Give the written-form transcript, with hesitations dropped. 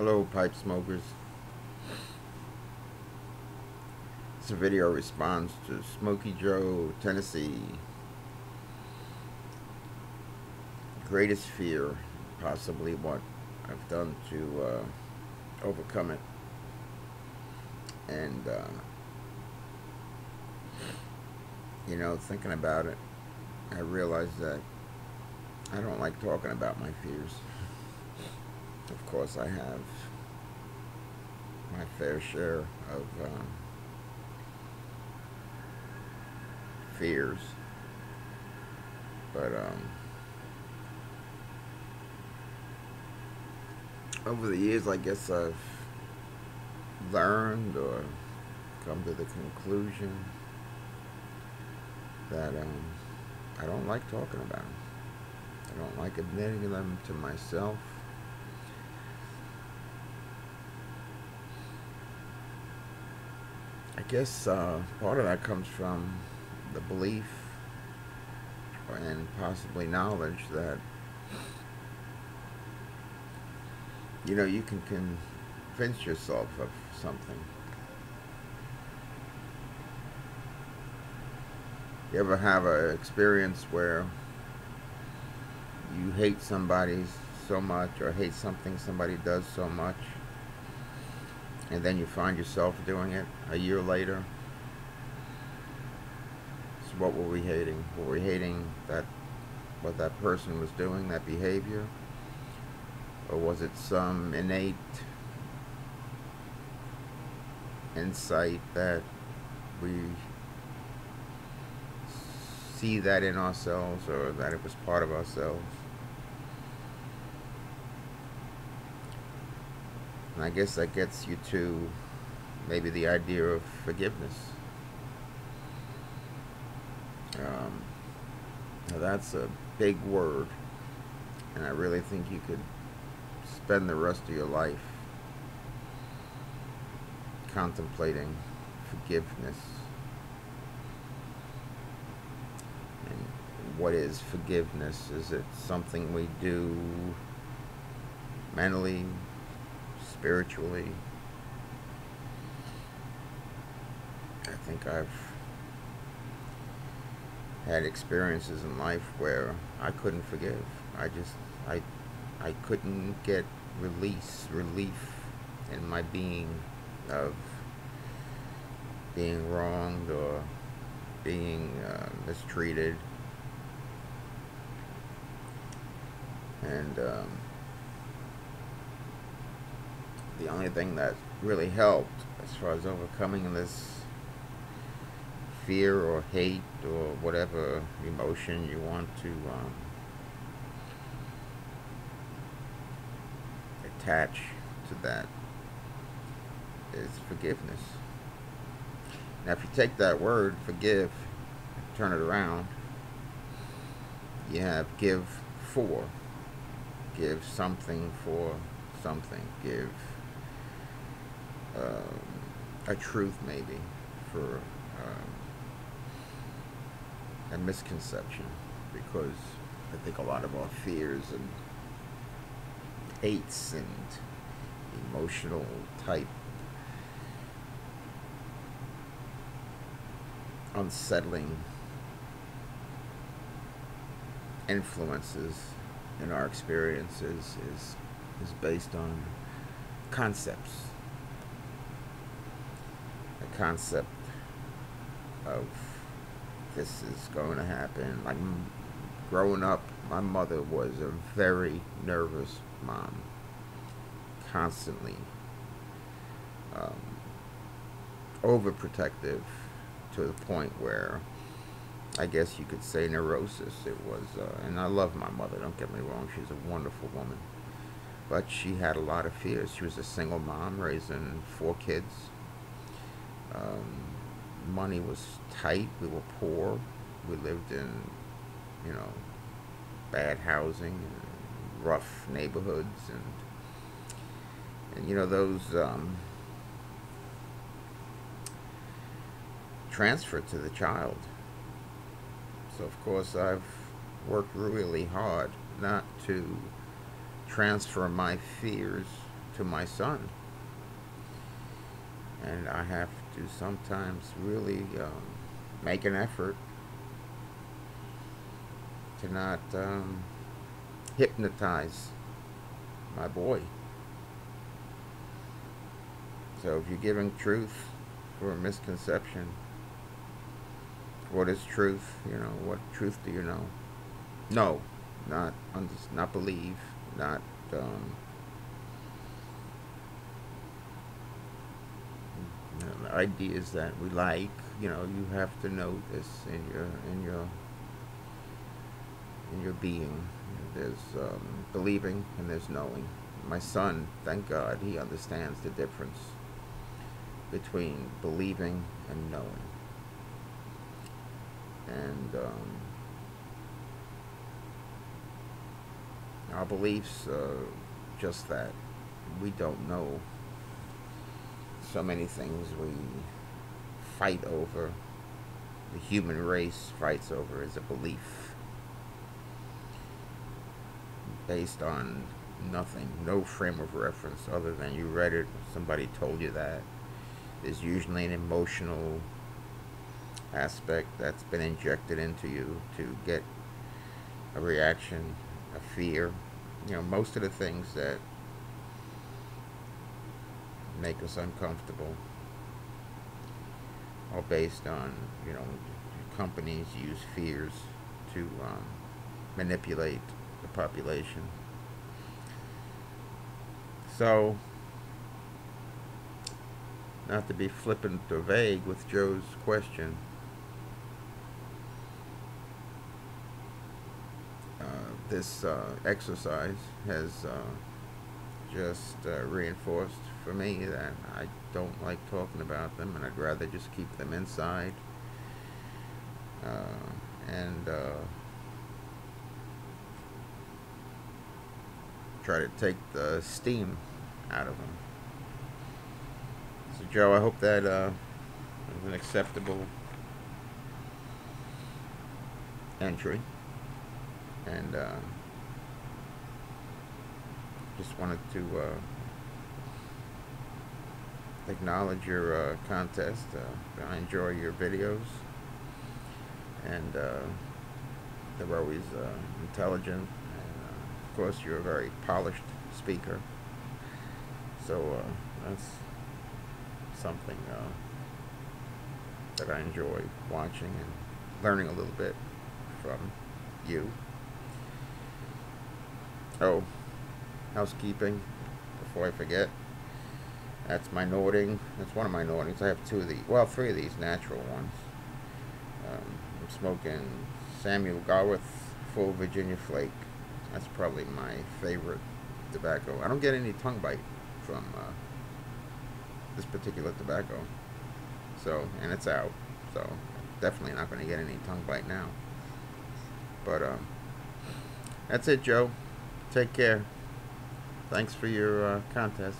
Hello, pipe smokers. It's a video response to Smokey Joe, Tennessee. Greatest fear, possibly what I've done to overcome it. And, thinking about it, I realized that I don't like talking about my fears. Of course, I have my fair share of fears, but over the years, I guess I've learned or come to the conclusion that I don't like talking about them. I don't like admitting them to myself. I guess part of that comes from the belief and possibly knowledge that you can convince yourself of something. You ever have an experience where you hate somebody so much or hate something somebody does so much, and then you find yourself doing it a year later? So what were we hating? Were we hating what that person was doing, that behavior? Or was it some innate insight that we see that in ourselves, or that it was part of ourselves? And I guess that gets you to maybe the idea of forgiveness. Now that's a big word, and I really think you could spend the rest of your life contemplating forgiveness. And what is forgiveness? Is it something we do mentally, spiritually? I think I've had experiences in life where I couldn't forgive. I couldn't get relief in my being of being wronged or being mistreated. And the only thing that really helped as far as overcoming this fear or hate or whatever emotion you want to attach to that is forgiveness. Now, if you take that word, forgive, turn it around, you have give for. Give something for something. Give a truth, maybe, for a misconception. Because I think a lot of our fears and hates and emotional type unsettling influences in our experiences is based on concepts. A concept of this is going to happen. Like growing up, my mother was a very nervous mom, constantly overprotective to the point where I guess you could say neurosis. It was, and I love my mother, don't get me wrong, she's a wonderful woman, but she had a lot of fears. She was a single mom raising 4 kids. Money was tight, we were poor, we lived in, bad housing and rough neighborhoods, and those transferred to the child. So of course I've worked really hard not to transfer my fears to my son. And I have to sometimes really make an effort to not hypnotize my boy. So if you're giving truth for a misconception, what is truth? You know, what truth do you know? No, not believe, not ideas that we like. You know, you have to know this in your being. There's believing and there's knowing. My son, thank God, he understands the difference between believing and knowing. And our beliefs, just that. We don't know so many things we fight over. The human race fights over is a belief based on nothing, no frame of reference other than you read it, somebody told you that. There's usually an emotional aspect that's been injected into you to get a reaction, a fear. You know, most of the things that make us uncomfortable are based on, you know, companies use fears to manipulate the population. So, not to be flippant or vague with Joe's question, this exercise has just reinforced for me that I don't like talking about them, and I'd rather just keep them inside and try to take the steam out of them. So, Joe, I hope that was an acceptable entry. And just wanted to acknowledge your contest. I enjoy your videos, and they're always intelligent. And of course, you're a very polished speaker. So that's something that I enjoy watching and learning a little bit from you. Oh, housekeeping, before I forget. That's my Nording. That's one of my Nordings. I have two of these. Well, three of these natural ones. I'm smoking Samuel Garworth Full Virginia Flake. That's probably my favorite tobacco. I don't get any tongue bite from this particular tobacco. So, and it's out. So, definitely not going to get any tongue bite now. But that's it, Joe. Take care. Thanks for your contest.